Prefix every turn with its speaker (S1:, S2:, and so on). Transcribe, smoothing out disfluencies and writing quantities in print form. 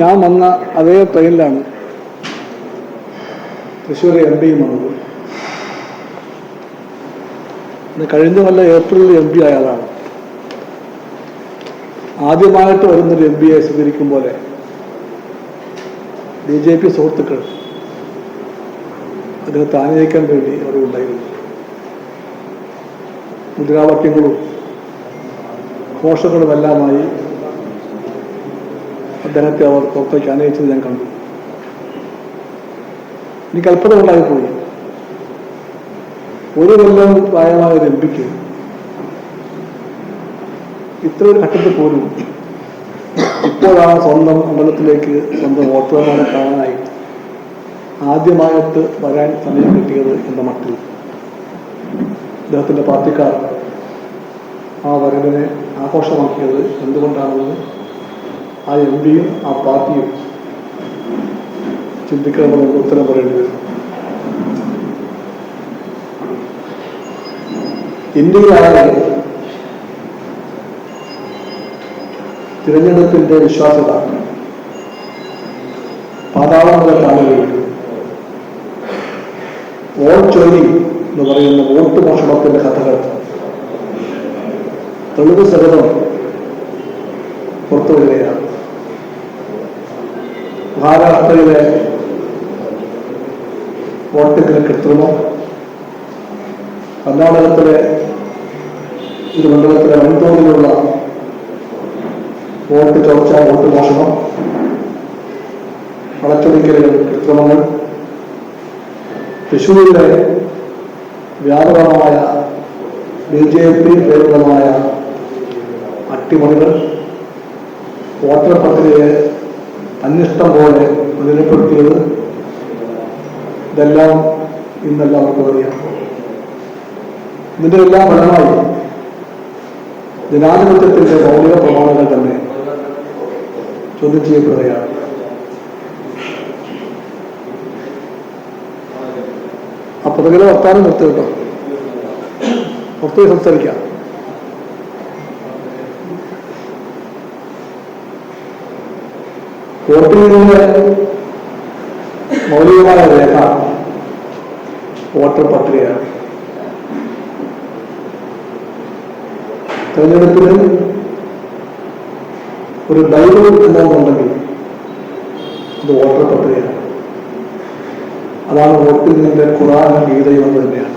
S1: ഞാൻ വന്ന അതേ ട്രെയിനിലാണ് തൃശ്ശൂർ MP വന്നത്. കഴിഞ്ഞ കൊല്ലം ഏപ്രിലിൽ MP ആയതാണ്. ആദ്യമായിട്ട് വരുന്നൊരു MP-യെ സ്വീകരിക്കും പോലെ BJP സുഹൃത്തുക്കൾ അദ്ദേഹത്തെ ആനയിക്കാൻ വേണ്ടി അവിടെ ഉണ്ടായിരുന്നു. മുദ്രാവാക്യങ്ങളും ഘോഷങ്ങളുമെല്ലാമായി അദ്ദേഹത്തെ അവർ പുറത്തേക്ക് ആനയിച്ചത് ഞാൻ കണ്ടു. എനിക്ക് അത്ഭുതം ഉണ്ടായിപ്പോയി. ഒരു കൊല്ലം പ്രായമായ ഒരു MP-ക്ക് ഇത്രയൊരു ഘട്ടത്തിൽ പോലും ഇപ്പോഴാണ് സ്വന്തം മണ്ഡലത്തിലേക്ക് സ്വന്തം വോട്ടർമാരെ കാണാനായി ആദ്യമായിട്ട് വരാൻ സമയം കിട്ടിയത് എന്ന മട്ടിൽ അദ്ദേഹത്തിൻ്റെ പാർട്ടിക്കാർ ആ വരവിനെ ആഘോഷമാക്കിയത് എന്തുകൊണ്ടാണെന്ന് ആ MP-യും ആ പാർട്ടിയും ചിന്തിക്കണമെന്ന് ഉത്തരം പറയേണ്ടി വരും. ഇന്ത്യയിലാകെ തിരഞ്ഞെടുപ്പിന്റെ വിശ്വാസ്യത പാതാളം വരെ താഴുകയാണ്. വോട്ട് ചോരി എന്ന് പറയുന്ന വോട്ട് മോഷണത്തിന്റെ കഥകൾ തെളിവ് സഹിതം പുറത്തുവരികയാണ്. മഹാരാഷ്ട്രയിലെ വോട്ടിങ്ങിന് കൃത്രിമം, കർണാടകത്തിലെ ഒരു മണ്ഡലത്തിലെ വൻതോതിലുള്ള വോട്ട് ചോർച്ച, വോട്ട് മോഷണം, വളച്ചൊടിക്കലുകൾ, കൃത്രിമങ്ങൾ, തൃശ്ശൂരിലെ വ്യാപകമായ BJP പ്രേരിതമായ അട്ടിമറികൾ, വോട്ടർ പത്രികയെ അനിഷ്ടം പോലെ പ്രചരിപ്പെടുത്തിയത്, ഇതെല്ലാം ഇന്നെല്ലാം നമുക്ക് അറിയാം. ഇതിൻ്റെ എല്ലാം ഫലമായി ജനാധിപത്യത്തിൻ്റെ മൗലിക പ്രമാണങ്ങൾ തന്നെ ചോദ്യം ചെയ്യപ്പെടുകയാണ്. ആ പുറകിലെ വർത്താനം നിർത്തി കേട്ടോ, പുറത്തുപോയി സംസാരിക്കാം. വോട്ടിങ്ങിലൂടെ മൗലികമായ രേഖ വോട്ടർ പത്രികയാണ്. തെരഞ്ഞെടുപ്പിന് ഒരു ബൈബിൾ എന്നുണ്ടെങ്കിൽ അത് വോട്ടർ പത്രികയാണ്. അതാണ് വോട്ടിങ്ങിന്റെ ഖുർആനും ഗീതയും എന്ന് തന്നെയാണ്.